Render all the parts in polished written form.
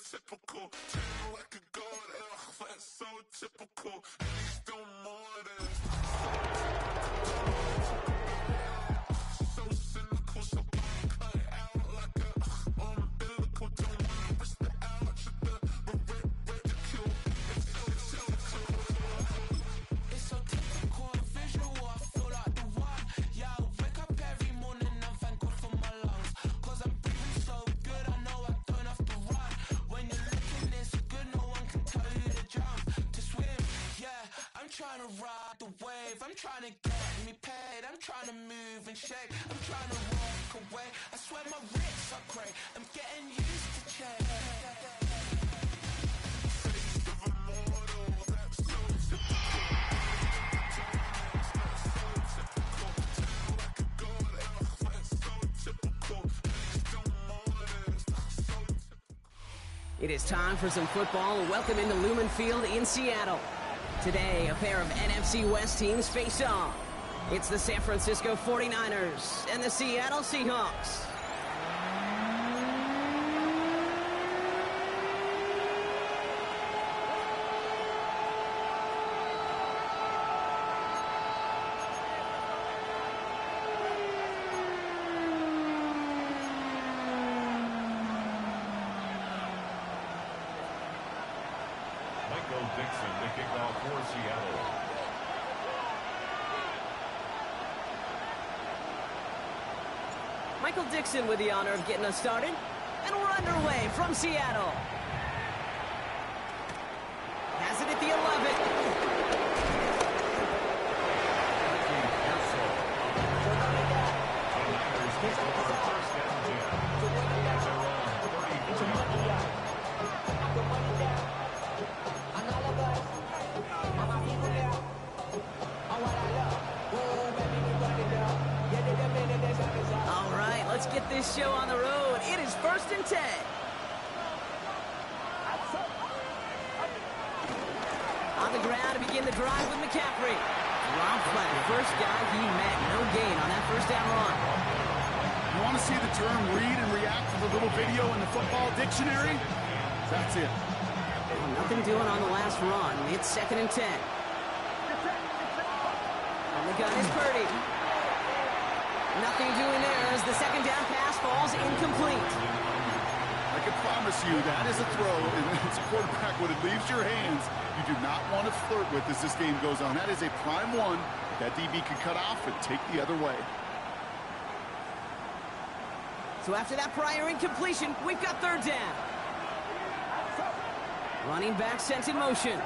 typical. Turn like a god, that's so typical. And he's still more than so cynical, so cut out like a umbilical. Don't wanna risk the ouch of the ridicule. It's so typical, visual, I feel like the one. Yeah, I wake up every morning and thank God for my lungs. Cause I'm breathing so good, I know I don't have to run. When you're looking this good, no one can tell you to jump, to swim. Yeah, I'm trying to ride the wave, I'm trying to get me paid, I'm trying to move and shake, I'm trying to walk away. I swear my wrists are great, I'm getting used to change. Face of a mortal, that's so typical. That's so typical. Turn like a god, that's so typical. He's still more than so typical. It is time for some football. Welcome into Lumen Field in Seattle. Today, a pair of NFC West teams face off. It's the San Francisco 49ers and the Seattle Seahawks. Dixon to kick off for Seattle. Michael Dixon with the honor of getting us started. And we're underway from Seattle. Has it at the 11. All right, let's get this show on the road. It is 1st and 10. On the ground to begin the drive with McCaffrey. Drop play. First guy he met. No gain on that first down run. You want to see the term read and react to the little video in the football dictionary? That's it. Well, nothing doing on the last run. It's 2nd and 10. And the gun is Purdy. Nothing doing there as the second down pass falls incomplete. I can promise you that is a throw, and as a quarterback, when it leaves your hands, you do not want to flirt with as this game goes on. That is a prime one that DB can cut off and take the other way. So after that prior incompletion, we've got 3rd down. Running back sent in motion.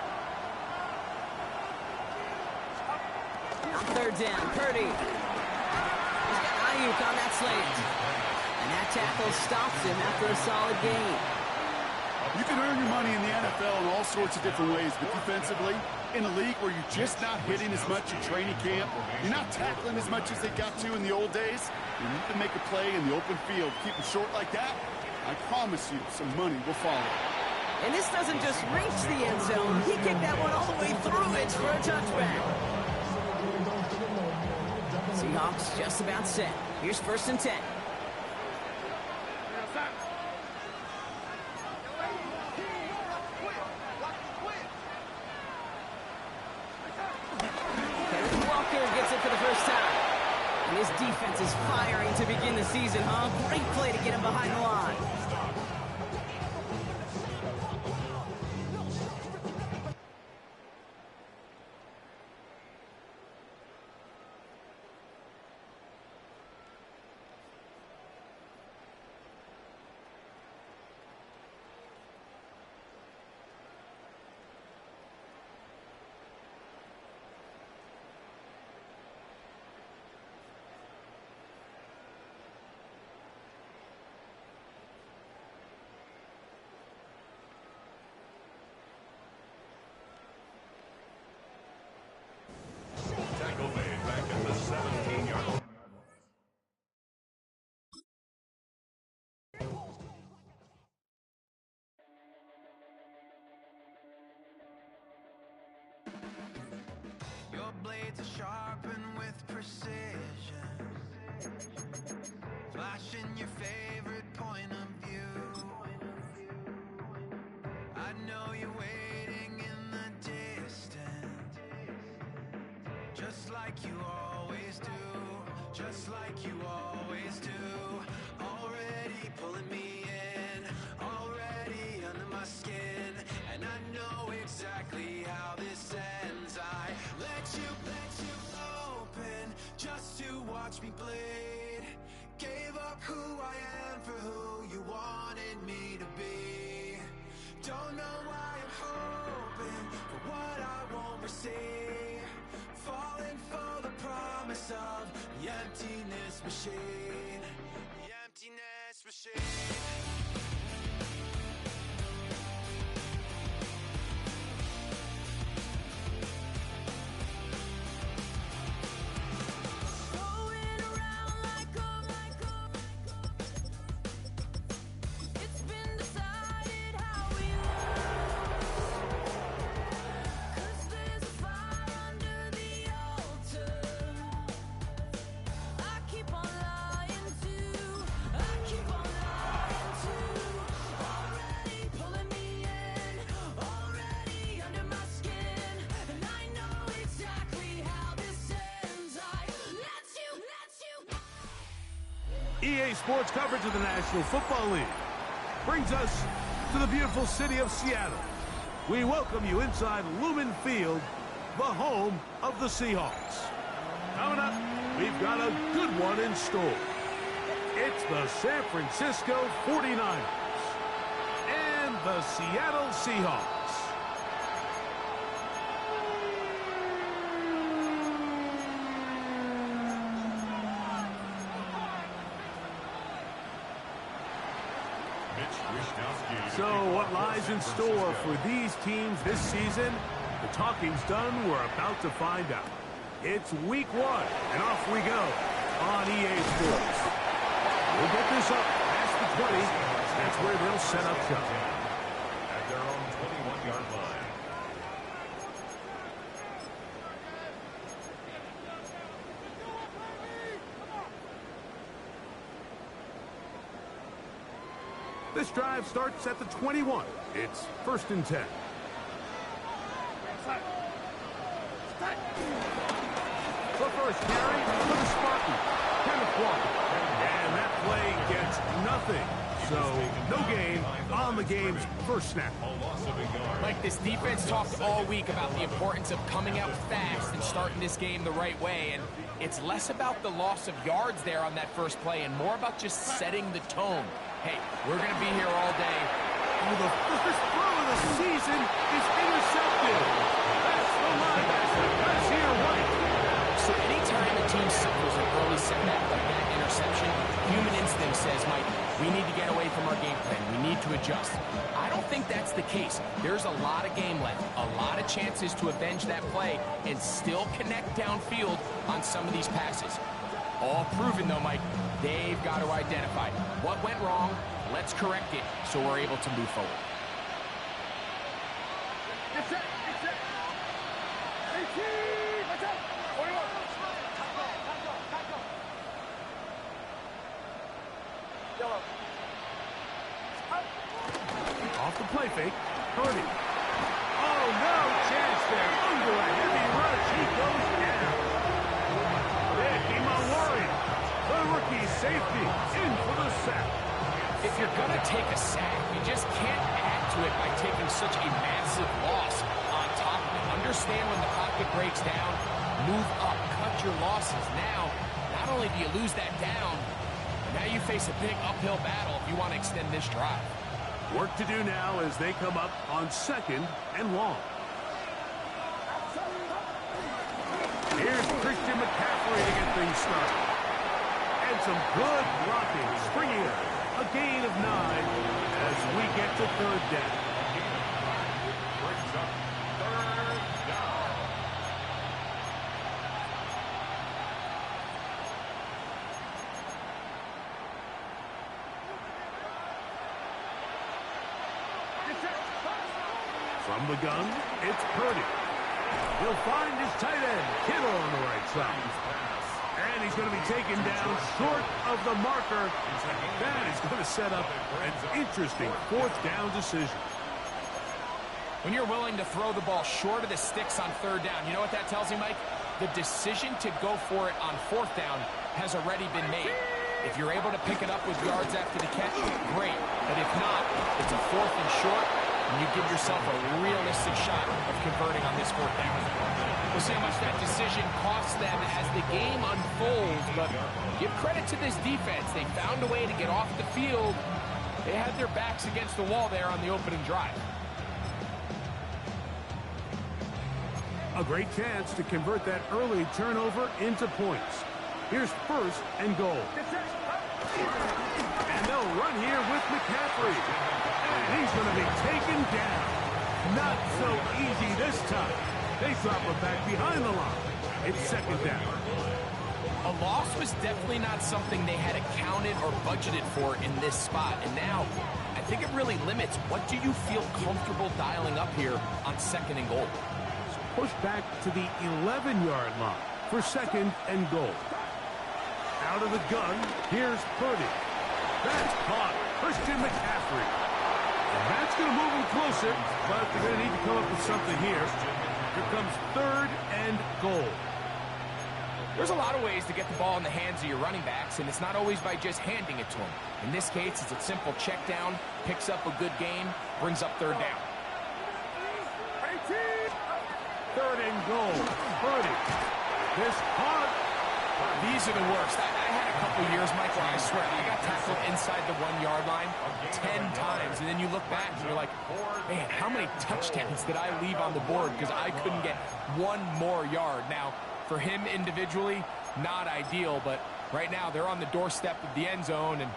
On 3rd down, Purdy. He's got Ayuk on that slant. And that tackle stops him after a solid gain. You can earn your money in the NFL in all sorts of different ways, but defensively, in a league where you're just not hitting as much in training camp, you're not tackling as much as they got to in the old days, you need to make a play in the open field. Keep them short like that, I promise you some money will follow. And this doesn't just reach the end zone. He kicked that one all the way through it for a touchback. Seahawks just about set. Here's 1st and 10. Gets it for the first time. And his defense is firing to begin the season, huh? Great play to get him behind the line. Tackle made back at the 17-yard line. Your blades are sharpened with precision, flashing your favorite point of view. like you always do, just like you always do. Already pulling me in, already under my skin, and I know exactly how this ends. I let you open just to watch me bleed. Gave up who I am for who you wanted me to be. Don't know why I'm hoping for what I won't receive. Falling for the promise of the emptiness machine. The emptiness machine. EA Sports coverage of the National Football League brings us to the beautiful city of Seattle. We welcome you inside Lumen Field, the home of the Seahawks. Coming up, we've got a good one in store. It's the San Francisco 49ers and the Seattle Seahawks. So what lies in store for these teams this season? The talking's done. We're about to find out. It's week 1, and off we go on EA Sports. We'll get this up past the 20. That's where they'll set up shop. At their own 21-yard line. This drive starts at the 21. It's 1st and 10. The first carry for the Spartan, Kenneth Walker. And that play gets nothing. So, no gain on the game's first snap. Like, this defense talked all week about the importance of coming out fast and starting this game the right way, and it's less about the loss of yards there on that first play and more about just setting the tone. Hey, we're going to be here all day. Oh, the first throw of the season is intercepted. That's the linebacker. Let's hear White. So anytime a team suffers an early setback like that interception, human instinct says, Mike, we need to get away from our game plan. We need to adjust. I don't think that's the case. There's a lot of game left, a lot of chances to avenge that play and still connect downfield on some of these passes. All proven, though, Mike. They've got to identify what went wrong. Let's correct it so we're able to move forward. Off the play fake, Purdy. Oh, no chance there. Under a heavy rush, he goes down. There, Warren, the rookie safety, in for the sack. If you're going to take a sack, you just can't add to it by taking such a massive loss on top of it. Understand when the pocket breaks down, move up, cut your losses. Now, not only do you lose that down, now you face a big uphill battle if you want to extend this drive. Work to do now as they come up on 2nd and long. Here's Christian McCaffrey to get things started. And some good blocking, springing up. A gain of 9 as we get to 3rd down. Brings up 3rd down. From the gun, it's Purdy. He'll find his tight end, Kittle, on the right side. And he's going to be taken down short of the marker. That is going to set up an interesting 4th down decision. When you're willing to throw the ball short of the sticks on 3rd down, you know what that tells me, Mike? the decision to go for it on 4th down has already been made. If you're able to pick it up with yards after the catch, great. But if not, it's a 4th and short, and you give yourself a realistic shot of converting on this 4th down. We'll see how much that decision costs them as the game unfolds, but give credit to this defense. They found a way to get off the field. They had their backs against the wall there on the opening drive. A great chance to convert that early turnover into points. Here's 1st and goal. And they'll run here with McCaffrey. And he's going to be taken down. Not so easy this time. They drop him back behind the line. It's 2nd down. A loss was definitely not something they had accounted or budgeted for in this spot. And now, I think it really limits what do you feel comfortable dialing up here on 2nd and goal. Push back to the 11-yard line for 2nd and goal. Out of the gun, here's Purdy. That's caught. Christian McCaffrey. And that's going to move him closer, but they're going to need to come up with something here. Here comes 3rd and goal. There's a lot of ways to get the ball in the hands of your running backs, and it's not always by just handing it to them. In this case, it's a simple check down, picks up a good gain, brings up 3rd down. 3rd and goal. Purdy. This hard. These are the worst. I had a couple years, Mike, where I swear I got tackled inside the 1-yard line 10 times, and then you look back and you're like, man, how many touchdowns did I leave on the board because I couldn't get 1 more yard? Now, for him individually, not ideal, but right now they're on the doorstep of the end zone, and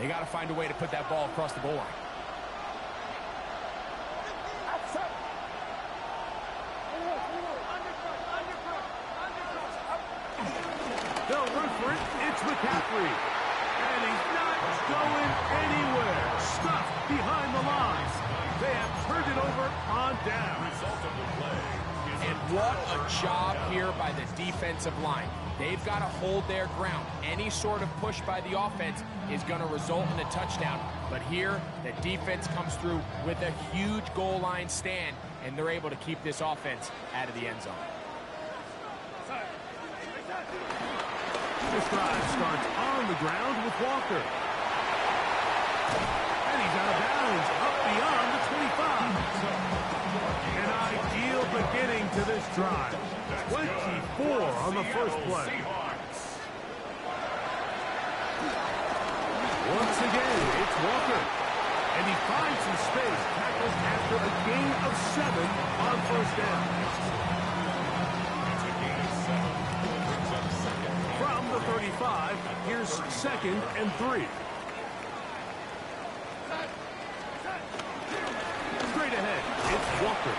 they got to find a way to put that ball across the goal line. They'll run for it. It's McCaffrey. And he's not going anywhere. Stuffed behind the lines. They have turned it over on down. And what a job here by the defensive line. They've got to hold their ground. Any sort of push by the offense is going to result in a touchdown. But here, the defense comes through with a huge goal line stand, and they're able to keep this offense out of the end zone. This drive starts on the ground with Walker. And he's out of bounds, up beyond the 25. An ideal beginning to this drive. 24 on the first play. Once again, it's Walker. And he finds some space, tackles after a gain of 7 on 1st down. From the 35, here's 2nd and 3. Straight ahead, it's Walker.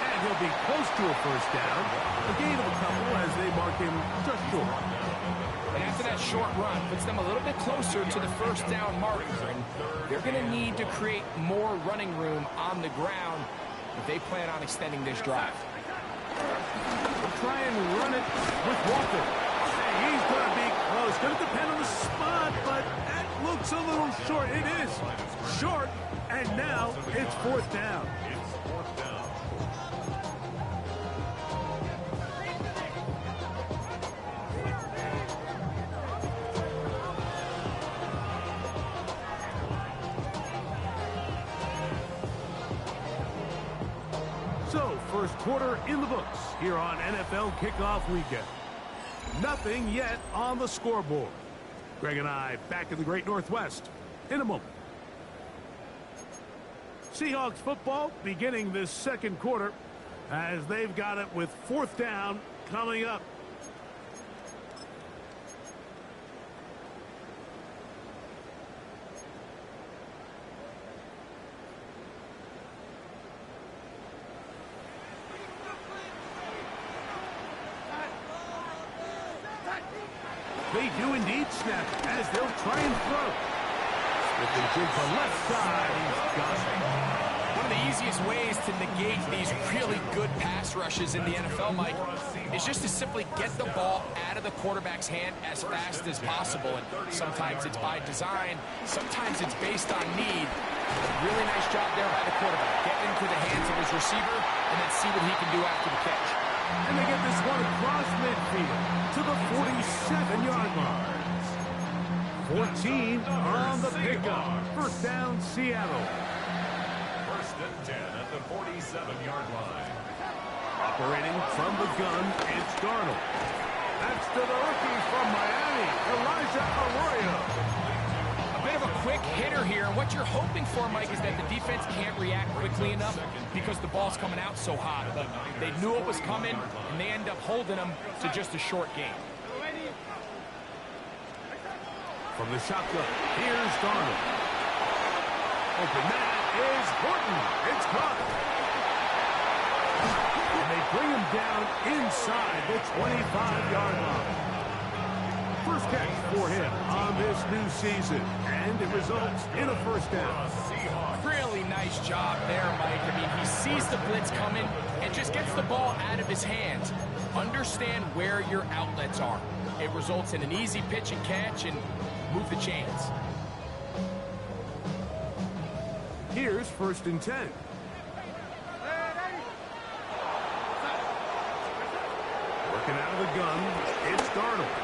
And he'll be close to a 1st down. A gain of a couple as they mark him just short. And after that short run, puts them a little bit closer to the 1st down marker. And they're going to need to create more running room on the ground if they plan on extending this drive. They'll try and run it with Walker. He's going to be close. Going to depend on the spot, but that looks a little short. It is short, and now it's 4th down. So, first quarter in the books here on NFL Kickoff Weekend. Nothing yet on the scoreboard. Greg and I back in the Great Northwest in a moment. Seahawks football beginning this 2nd quarter as they've got it with 4th down coming up. They do indeed snap as they'll try and throw. Smith and Jig to left side. He's got it. One of the easiest ways to negate these really good pass rushes in the NFL, Mike, is just to simply get the ball out of the quarterback's hand as fast as possible. And sometimes it's by design. Sometimes it's based on need. Really nice job there by the quarterback. Get into the hands of his receiver and then see what he can do after the catch. And they get this one across midfield to the 47-yard line. 14 on the pickup. First down, Seattle. First and 10 at the 47-yard line. Operating from the gun, it's Darnold. That's to the rookie from Miami, Elijah Arroyo. A bit of a quick hitter here, and what you're hoping for, Mike, is that the defense can't react quickly enough because the ball's coming out so hot. But they knew it was coming, and they end up holding them to just a short game. From the shotgun, here's Darnold. Open man is Horton. It's caught. And they bring him down inside the 25-yard line. First catch for him on this new season, and it results in a first down. Really nice job there, Mike. I mean, he sees the blitz coming and just gets the ball out of his hands. Understand where your outlets are. It results in an easy pitch and catch and move the chains. Here's first and 10. Working out of the gun, it's Darnold.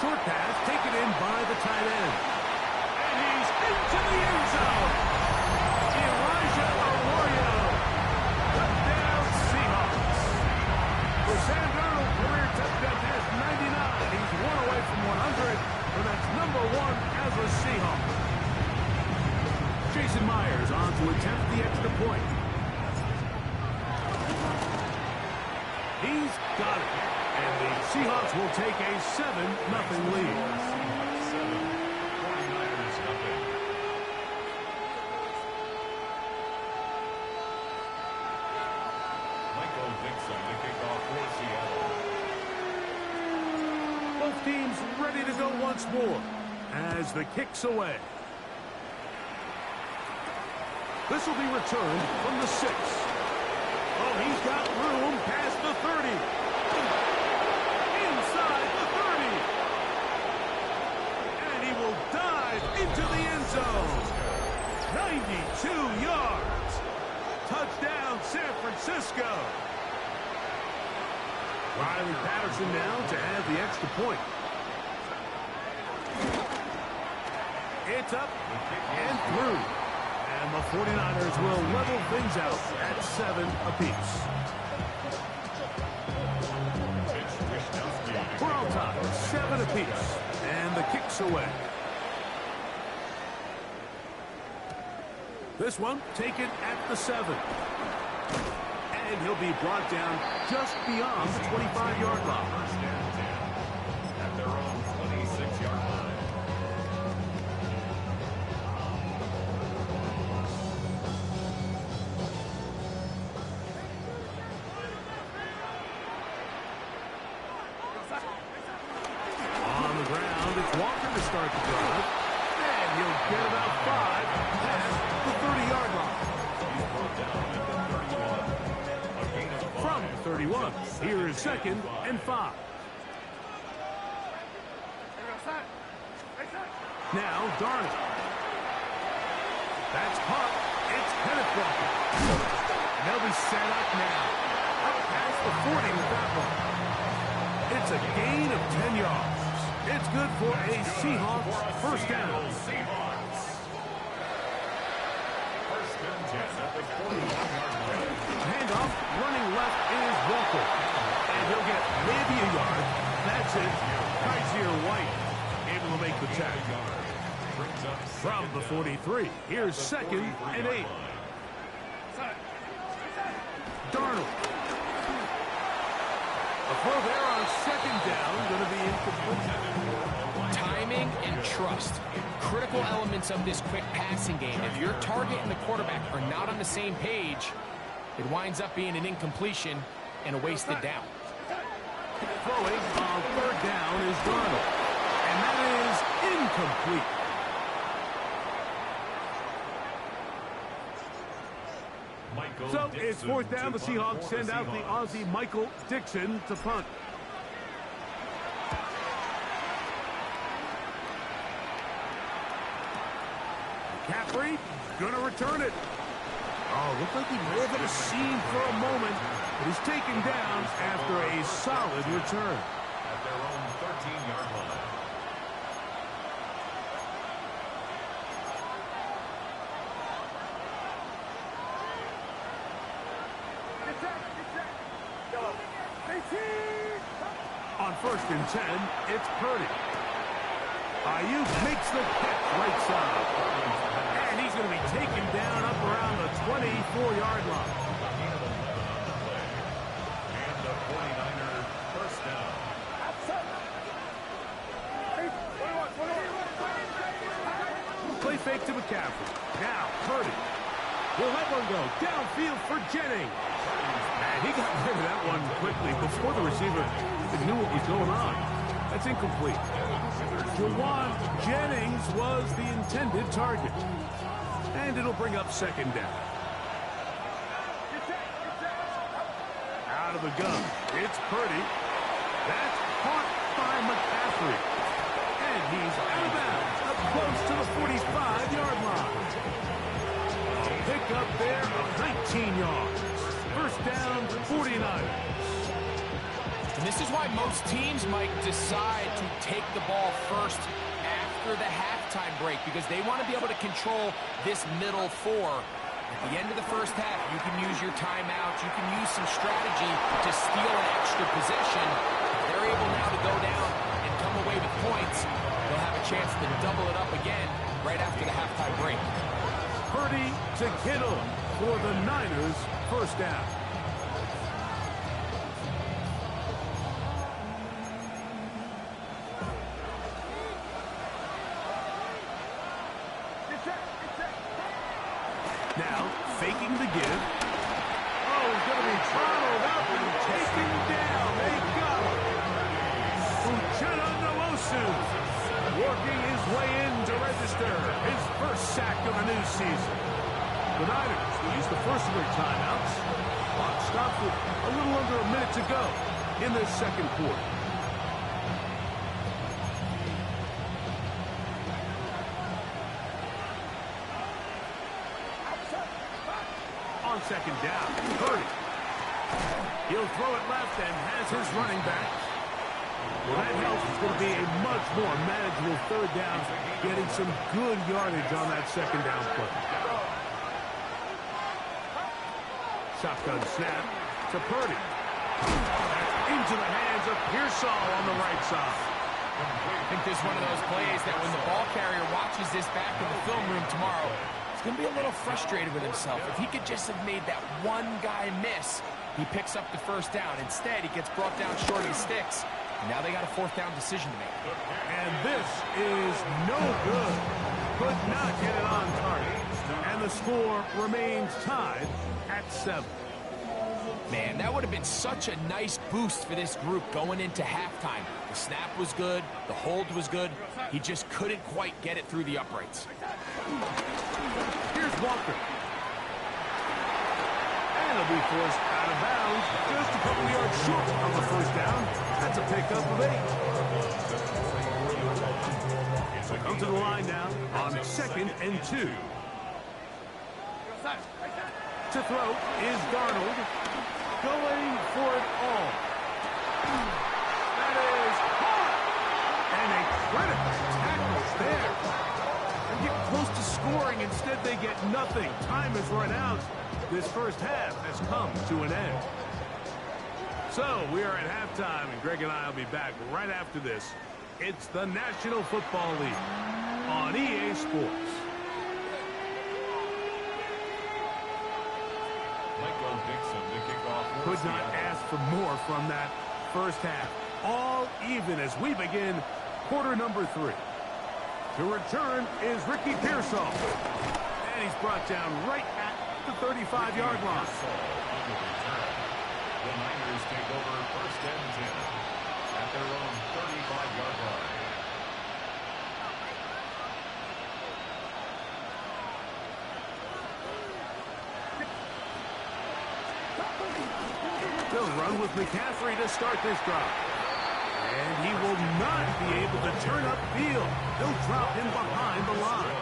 Short pass taken in by the tight end. And he's into the end zone. Elijah Arroyo. Touchdown Seahawks. For Sam Darnold, career touchdown pass 99. He's one away from 100, and that's number 1 as a Seahawk. Jason Myers on to attempt the extra point. He's got it. And the Seahawks will take a 7-0 lead. 49ers nothing. Michael Dixon to kick off for Seattle. Both teams ready to go once more as the kick's away. This will be returned from the 6. Oh, he's got room past the 30. Inside the 30. And he will dive into the end zone. 92 yards. Touchdown, San Francisco. Riley Patterson now to add the extra point. It's up and through. And the 49ers will level things out at 7 apiece. We're on top, 7 apiece. And the kick's away. This one taken at the 7. And he'll be brought down just beyond the 25-yard line. At their own 26-yard line. On the ground, it's Walker to start the drive. And he'll get about 5 past the 30-yard line. From 31, here is 2nd and 5. Now Darnold. That's caught. It's Kenneth Walker. And they'll be set up now. Up past the 40 with that one. It's a gain of 10 yards. It's good for a Seahawks first down. First and 10 at the 41-yard line. Handoff, running left is Walker. And he'll get maybe a yard. That's it. Kaiser White able to make the tackle. From the 43, here's 2nd and 8. Darnold. A throw there on 2nd down, going to be incomplete. Timing and trust. Critical elements of this quick passing game. If your target and the quarterback are not on the same page, it winds up being an incompletion and a wasted down. Throwing on 3rd down is Darnold. And that is incomplete. So it's 4th down. The Seahawks send out the Aussie Michael Dixon to punt. McCaffrey going to return it. Oh, looked like he may have hit a seam for a moment, but he's taken down after a solid return. At their own 13-yard line. On 1st and 10, it's Purdy. Ayuk makes the catch right side. And he's going to be taken down up around the 24-yard line. And the 49er first down. Play fake to McCaffrey. Now, Purdy will let one go. Downfield for Jennings. And he got rid of that one quickly before the receiver even knew what was going on. That's incomplete. Jawan Jennings was the intended target. And it'll bring up 2nd down. Out of the gun. It's Purdy. That's caught by McCaffrey. And he's out of bounds, up close to the 45-yard line. A pickup there of 19 yards. First down, 49ers. And this is why most teams might decide to take the ball first after the halftime break, because they want to be able to control this middle four. At the end of the first half, you can use your timeouts, you can use some strategy to steal an extra possession. If they're able now to go down and come away with points, they'll have a chance to double it up again right after the halftime break. Purdy to Kittle for the Niners, first down. Now, faking the give. Oh, he's going to be throttled up and taken down. They got him. Uchenna Nwosu working his way in to register his first sack of the new season. The Niners will use the first of their timeouts. Clock stopped with a little under a minute to go in this 2nd quarter. On 2nd down, Purdy. He'll throw it left and has his running back. Well, that helps. It's going to be a much more manageable 3rd down, getting some good yardage on that 2nd down play. Shotgun snap to Purdy. Into the hands of Pearsall on the right side. I think this is one of those plays that when the ball carrier watches this back in the film room tomorrow, he's going to be a little frustrated with himself. If he could just have made that one guy miss, he picks up the first down. Instead, he gets brought down short of the sticks. Now they got a 4th down decision to make. And this is no good. Could not get it on target. And the score remains tied at 7. Man, that would have been such a nice boost for this group going into halftime. The snap was good. The hold was good. He just couldn't quite get it through the uprights. Here's Walker. And he'll be forced out of bounds just a couple yards short of the first down. That's a pickup of 8. Come to the line now on 2nd and 2. To throw is Darnold, going for it all. That is hard. And a critical tackle there. They're getting close to scoring. Instead, they get nothing. Time has run out. This first half has come to an end. So, we are at halftime, and Greg and I will be back right after this. It's the National Football League on EA Sports. Could not ask for more from that first half. All even as we begin quarter number 3. To return is Ricky Pearsall. And he's brought down right at the 35-yard line. The Niners take over 1st and 10 at their own 35-yard line. They'll run with McCaffrey to start this drive. And he will not be able to turn upfield. They'll drop him behind the line.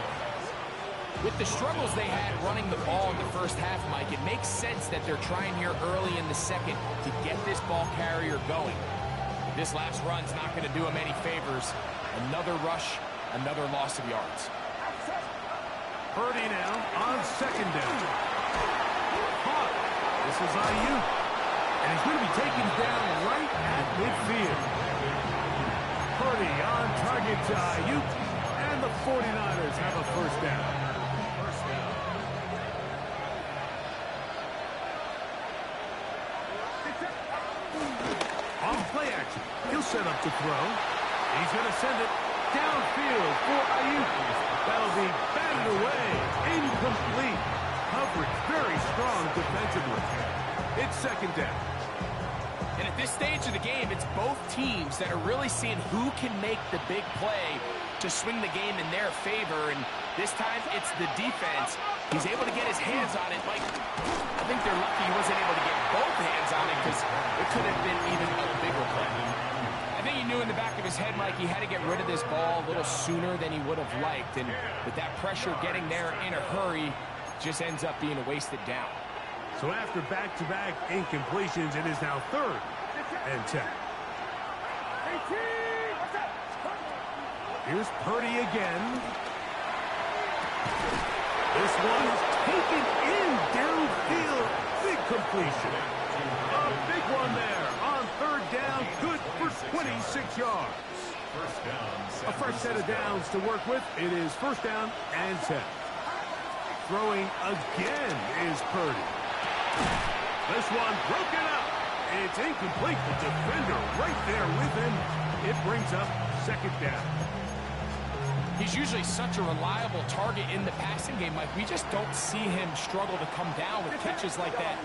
With the struggles they had running the ball in the first half, Mike, it makes sense that they're trying here early in the second to get this ball carrier going. This last run's not going to do him any favors. Another rush, another loss of yards. Purdy now on second down. Caught. This is Ayuk. And he's going to be taken down right at midfield. Purdy on target to Ayuk. And the 49ers have a first down. On play action, he'll set up to throw. He's going to send it downfield for Ayuk. That'll be batted away. Incomplete. Coverage very strong defensively. It's second down. And at this stage of the game, it's both teams that are really seeing who can make the big play to swing the game in their favor. And this time, it's the defense. He's able to get his hands on it. Mike, I think they're lucky he wasn't able to get both hands on it because it could have been even a bigger play. I think he knew in the back of his head, Mike, he had to get rid of this ball a little sooner than he would have liked. And with that pressure getting there in a hurry, just ends up being a wasted down. So after back-to-back incompletions, it is now 3rd and 10. Here's Purdy again. This one is taken in downfield. Big completion. A big one there on 3rd down. Good for 26 yards. A fresh set of downs to work with. It is 1st down and 10. Throwing again is Purdy. This one broken up. It's incomplete. The defender right there with him. It brings up 2nd down. He's usually such a reliable target in the passing game, Mike. We just don't see him struggle to come down with catches like that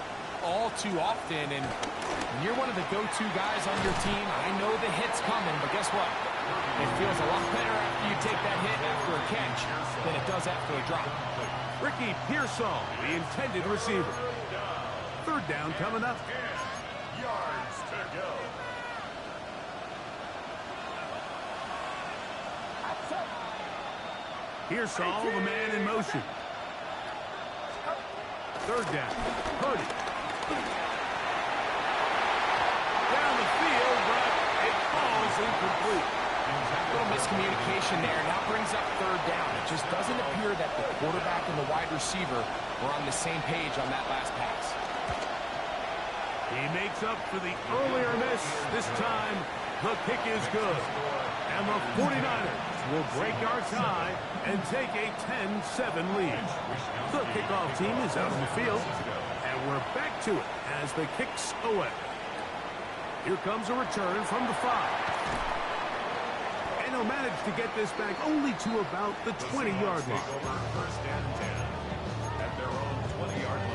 all too often. And when you're one of the go-to guys on your team, I know the hit's coming, but guess what? It feels a lot better after you take that hit after a catch than it does after a drop. Ricky Pearsall, the intended receiver. 3rd down coming up. Yards to go. Pearsall, the man in motion. 3rd down. Purdy. Down the field, but it falls incomplete. A little miscommunication there. Now brings up 3rd down. It just doesn't appear that the quarterback and the wide receiver were on the same page on that last pass. He makes up for the earlier miss. This time, the kick is good. And the 49ers will break our tie and take a 10-7 lead. The kickoff team is out on the field, and we're back to it as the kick's away. Here comes a return from the 5. And he'll manage to get this back only to about the 20-yard line. 1st and 10 at their own 20-yard line.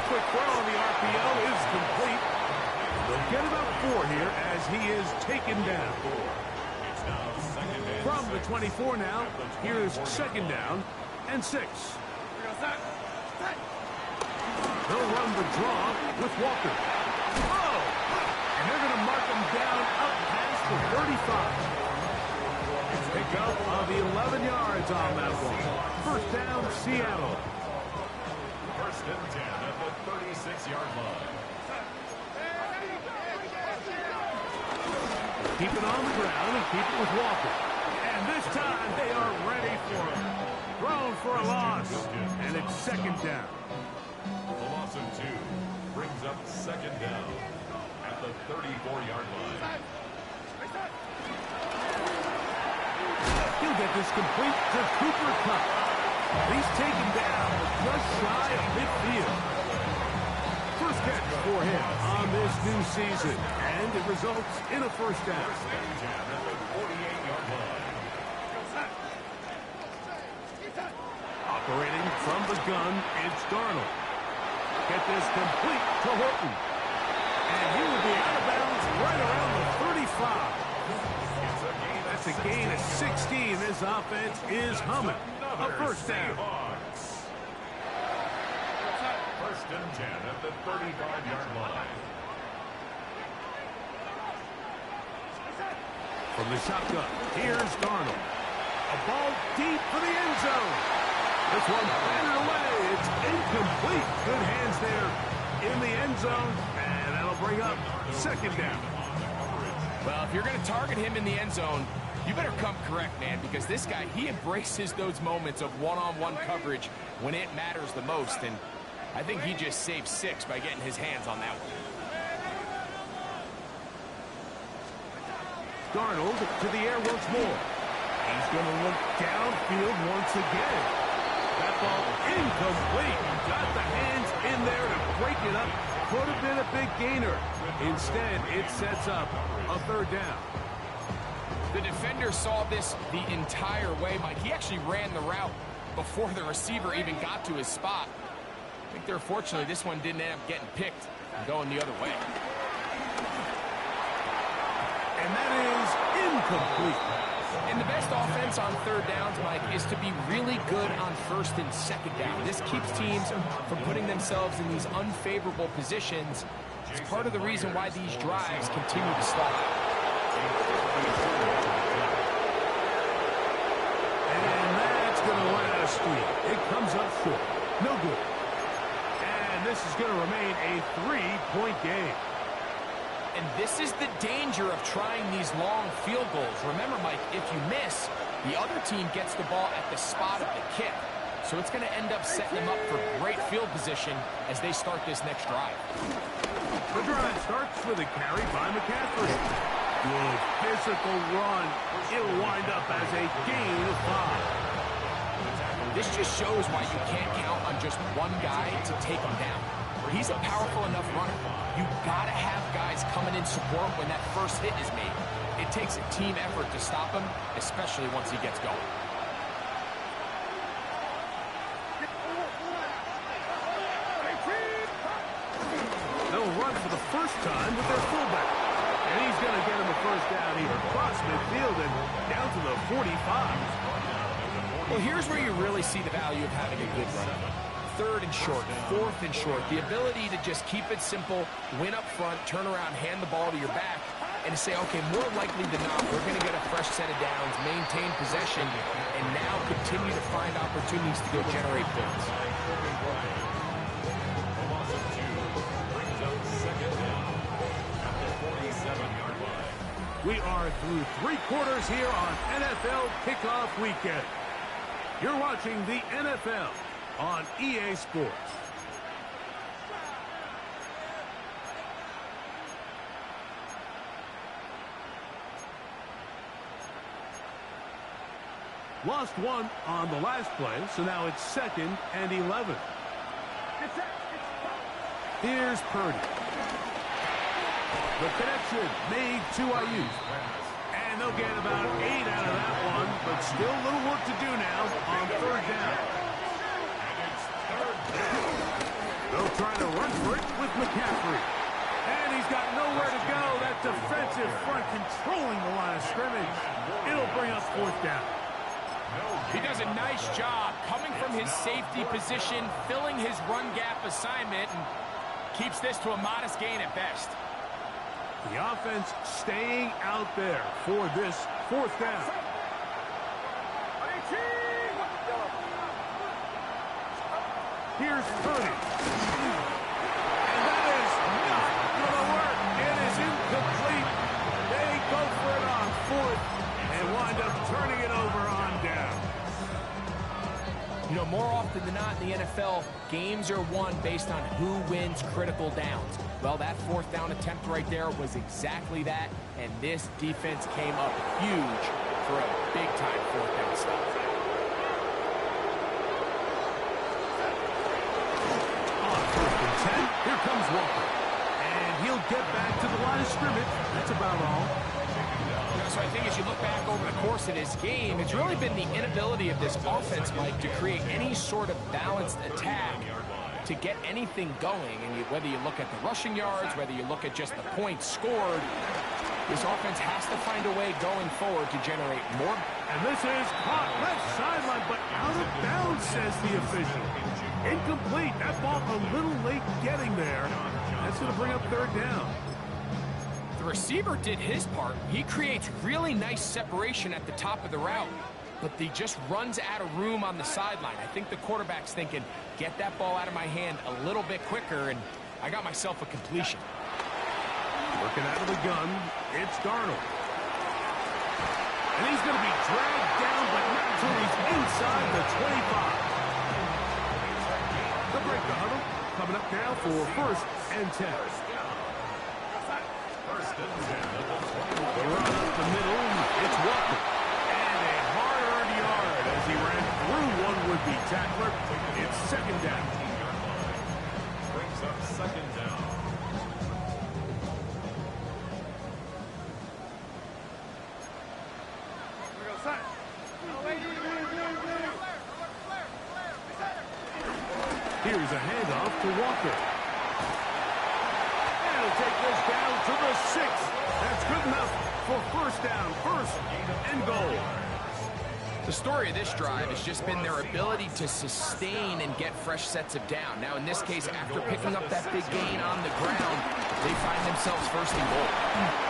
Quick throw on the RPO is complete. They'll get about 4 here as he is taken down. It's now 2nd and From the 24 now, here's 2nd down and 6. They'll run the draw with Walker. Oh! And they're going to mark him down up past the 35. Pick up of 11 yards on that one. 1st down, Seattle. 1st and 10 at the 36-yard line. Keep it on the ground and keep it with Walker. And this time they are ready for it. Thrown for a loss. And it's 2nd down. The loss of 2 brings up 2nd down at the 34-yard line. He'll get this complete to Cooper Kupp. He's taken down just shy of midfield. First catch for him on this new season, and it results in a 1st down. At the 48-yard line. Operating from the gun, it's Darnold. Get this complete to Horton. And he will be out of bounds right around the 35. It's a That's a gain of 16. This offense is humming. A first down. First and 10 at the 35-yard line. From the shotgun, here's Darnold. A ball deep for the end zone. This one batted away. It's incomplete. Good hands there in the end zone, and that'll bring up second down. Well, if you're going to target him in the end zone, you better come correct, man, because this guy, he embraces those moments of one-on-one coverage when it matters the most, and I think he just saved 6 by getting his hands on that one. Darnold to the air once more. He's going to look downfield once again. That ball incomplete. Got the hands in there to break it up. Could have been a big gainer. Instead, it sets up a third down. The defender saw this the entire way, Mike. He actually ran the route before the receiver even got to his spot. I think they're fortunately this one didn't end up getting picked and going the other way. And that is incomplete. And the best offense on third downs, Mike, is to be really good on first and second down. This keeps teams from putting themselves in these unfavorable positions. It's part of the reason why these drives continue to slide. And that's going to run out of steam. It comes up short. No good. And this is going to remain a 3-point game. And this is the danger of trying these long field goals. Remember, Mike, if you miss, the other team gets the ball at the spot of the kick. So it's going to end up setting them up for great field position as they start this next drive. The drive starts with a carry by McCaffrey. Good physical run. It'll wind up as a gain of 5. This just shows why you can't count on just one guy to take him down. He's a powerful enough runner. You gotta have guys coming in support when that first hit is made. It takes a team effort to stop him, especially once he gets going. They'll run for the first time with their fullback. And he's gonna get him a first down here across midfield and down to the 45. Well, here's where you really see the value of having a good runner. Third and short, fourth and short, the ability to just keep it simple, win up front, turn around, hand the ball to your back, and to say, okay, more likely than not, we're going to get a fresh set of downs, maintain possession, and now continue to find opportunities to go generate points. We are through 3 quarters here on NFL Kickoff Weekend. You're watching the NFL on EA Sports. Lost one on the last play, so now it's 2nd and 11. Here's Purdy. The connection made to Ayuk. And they'll get about 8 out of that one, but still a little work to do now on third down. They'll try to run for it with McCaffrey. And he's got nowhere to go. That defensive front controlling the line of scrimmage. It'll bring up 4th down. He does a nice job coming from his safety position, filling his run gap assignment, and keeps this to a modest gain at best. The offense staying out there for this 4th down. Here's Purdy. And that is not going to work. It is incomplete. They go for it on 4th and wind up turning it over on down. You know, more often than not in the NFL, games are won based on who wins critical downs. Well, that 4th down attempt right there was exactly that, and this defense came up huge for a big-time 4th down stop. On 1st and 10, here comes Walker. And he'll get back to the line of scrimmage. That's about all. So I think as you look back over the course of this game, it's really been the inability of this offense, Mike, to create any sort of balanced attack to get anything going. And whether you look at the rushing yards, whether you look at just the points scored, This offense has to find a way going forward to generate more. And this is caught left sideline, but out of bounds, says the official. Incomplete. That ball a little late getting there. That's going to bring up third down. The receiver did his part. He creates really nice separation at the top of the route, but he just runs out of room on the sideline. I think the quarterback's thinking, get that ball out of my hand a little bit quicker, and I got myself a completion. Working out of the gun, it's Darnold. And he's going to be dragged down, but not until he's inside the 25. They'll break the huddle. Coming up now for first and 10. The run up the middle, it's Walker. And a hard-earned yard as he ran through one would-be tackler. It's second down. Brings up second down. Here's a handoff to Walker. And he'll take this down to the 6. That's good enough for first down, first and goal. The story of this drive has just been their ability to sustain and get fresh sets of down. Now, in this case, after picking up that big gain on the ground, they find themselves first and goal.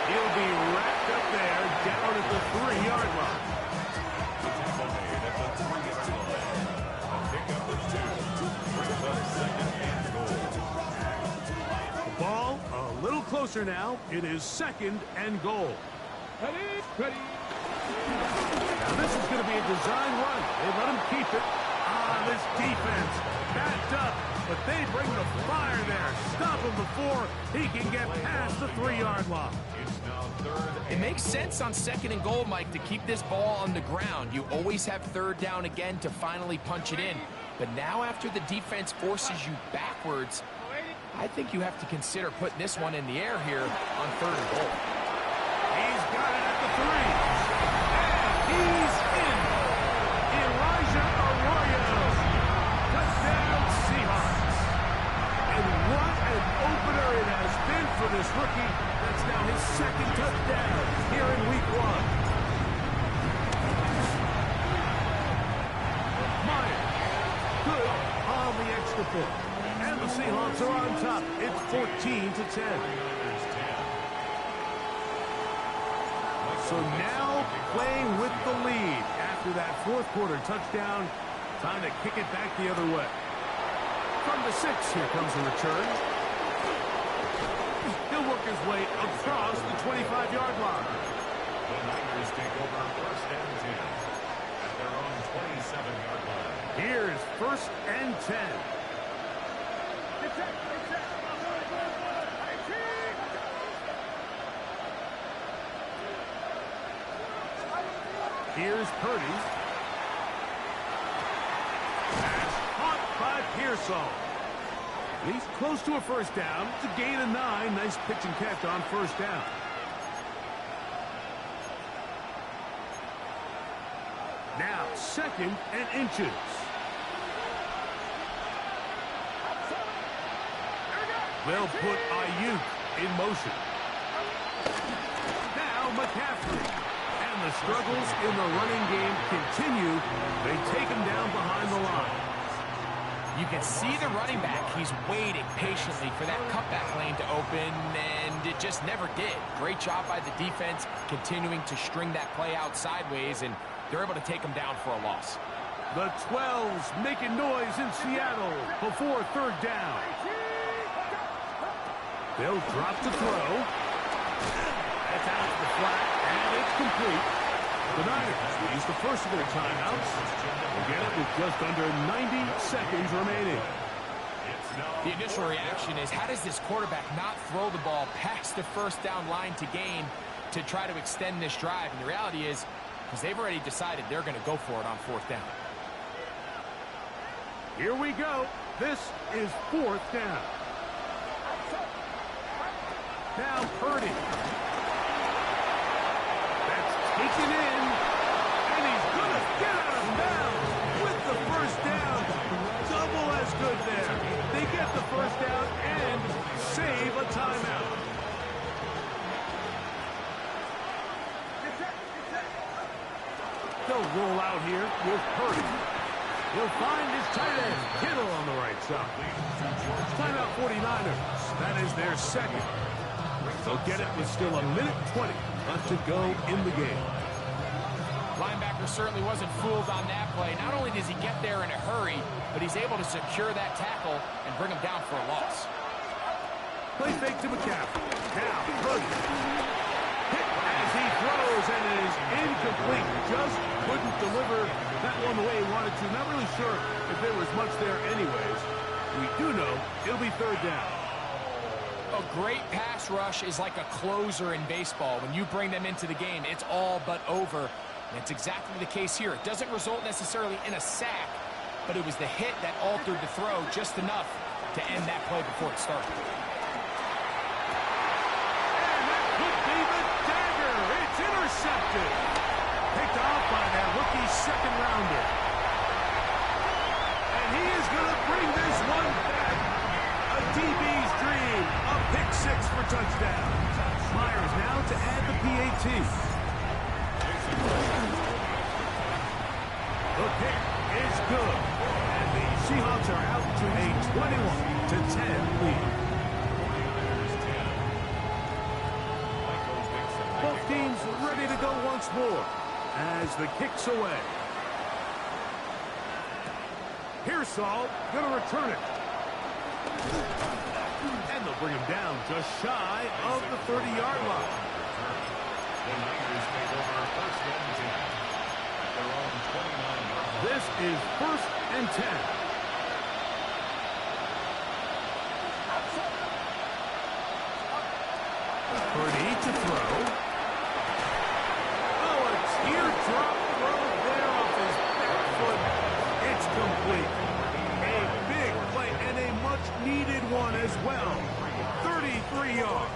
He'll be wrapped up there down at the 3-yard line. Ball a little closer now. It is second and goal. Ready. Now this is going to be a design run. They let him keep it. This defense backed up, but they bring the fire there. Stop him before he can get past the 3-yard line. It makes sense on second and goal, Mike, to keep this ball on the ground. You always have third down again to finally punch it in. But now after the defense forces you backwards, I think you have to consider putting this one in the air here on third and goal. He's got it at the 3. And he's in. Elijah Arroyo. Touchdown Seahawks. And what an opener it has been for this rookie. That's now his second touchdown here in week 1. Meyer. Good on the extra point. And the Seahawks are on top. It's 14-10. So now playing with the lead after that fourth quarter touchdown. Time to kick it back the other way. From the 6, here comes the return. He'll work his way across the 25-yard line. The Niners take over first and 10 at their own 27-yard line. Here's first and 10. Here's Purdy. Pass caught by Pearsall. He's close to a first down. It's a gain of 9. Nice pitch and catch on first down. Now second and inches. They'll put Ayuk in motion. Now McCaffrey. And the struggles in the running game continue. They take him down behind the line. You can see the running back. He's waiting patiently for that cutback lane to open, and it just never did. Great job by the defense continuing to string that play out sideways, and they're able to take him down for a loss. The 12's making noise in Seattle before third down. They'll drop to throw. That's out to the flat, and it's complete. The Niners will use the first of their timeouts. We'll get it with just under 90 seconds remaining. The initial reaction is, how does this quarterback not throw the ball past the first down line to gain to try to extend this drive? And the reality is, because they've already decided they're going to go for it on fourth down. Here we go. This is fourth down. Now Purdy. That's taken in. And he's going to get out of bounds with the first down. Double as good there. They get the first down and save a timeout. They'll roll out here with Purdy. He'll find his tight end, Kittle, on the right side. Timeout 49ers. That is their second. They'll get it with still 1:20 left to go in the game. Linebacker certainly wasn't fooled on that play. Not only does he get there in a hurry, but he's able to secure that tackle and bring him down for a loss. Play fake to McCaffrey. Now, Purdy. Hit as he throws, and it is incomplete. Just couldn't deliver that one the way he wanted to. Not really sure if there was much there anyways. We do know it'll be third down. A great pass rush is like a closer in baseball. When you bring them into the game, it's all but over. And it's exactly the case here. It doesn't result necessarily in a sack, but it was the hit that altered the throw just enough to end that play before it started. And that could be the dagger. It's intercepted. Picked off by that rookie second rounder. And he is going to bring this one back. A DB's dream. A pick six for touchdown. Myers now to add the PAT. The pick is good. And the Seahawks are out to a 21-10 lead. Both teams ready to go once more as the kick's away. Pearsall going to return it. And they'll bring him down just shy of the 30-yard line. The Niners take over first and 10 at their own 29-yard line. This is first and 10. Purdy to throw. Oh, a teardrop throw there off his back foot. It's complete. A big play and a much-needed one as well. 33 yards.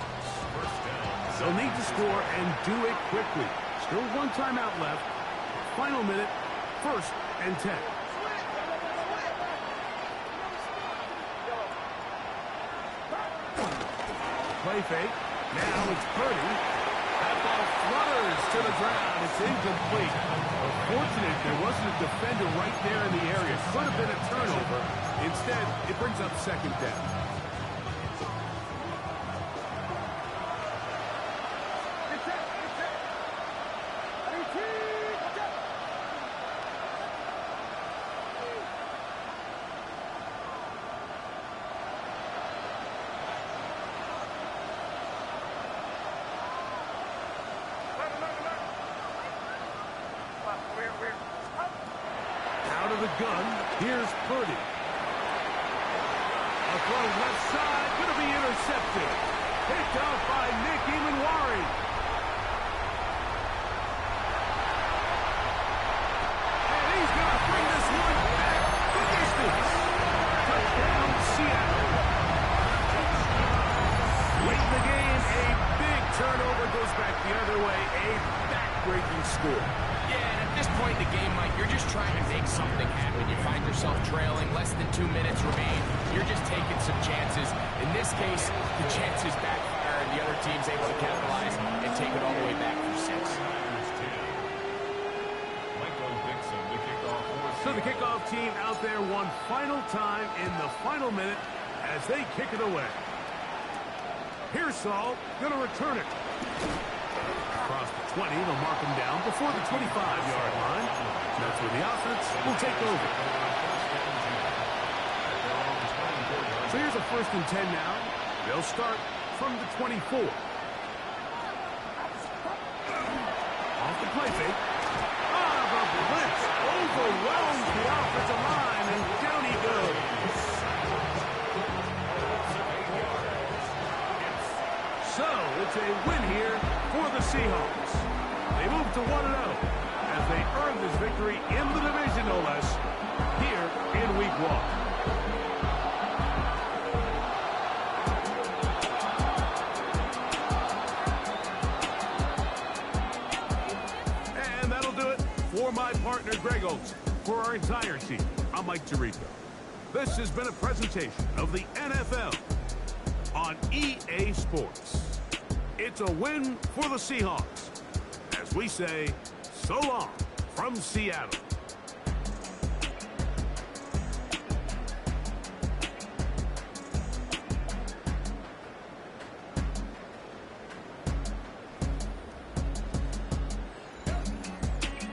They'll need to score and do it quickly. Still one timeout left. Final minute, first and 10. Play fake. Now it's Purdy. That ball flutters to the ground. It's incomplete. Fortunate there wasn't a defender right there in the area. Could have been a turnover. Instead, it brings up second down. Out of the gun, here's Purdy. A throw left side, going to be intercepted. Picked off by Nick Emanwari. And he's going to bring this one back the distance. Touchdown, Seattle. Late in the game, a big turnover goes back the other way. A back-breaking score. Yeah, and at this point in the game, Mike, you're just trying to make something happen. You find yourself trailing, less than 2 minutes remain. You're just taking some chances. In this case, the chances backfire, and the other team's able to capitalize and take it all the way back for 6. So the kickoff team out there one final time in the final minute as they kick it away. Pearsall going to return it. Across the 20, they'll mark him down before the 25-yard line. That's where the offense will take over. So here's a first and 10 now. They'll start from the 24. Off the play fake. The blitz overwhelms the offensive line, and down he goes. So it's a win here for the Seahawks. They move to 1-0 as they earn this victory in the division, no less, here in Week 1. And that'll do it for my partner, Greg Olson. For our entire team, I'm Mike Tirico. This has been a presentation of the NFL on EA Sports. It's a win for the Seahawks, as we say so long from Seattle.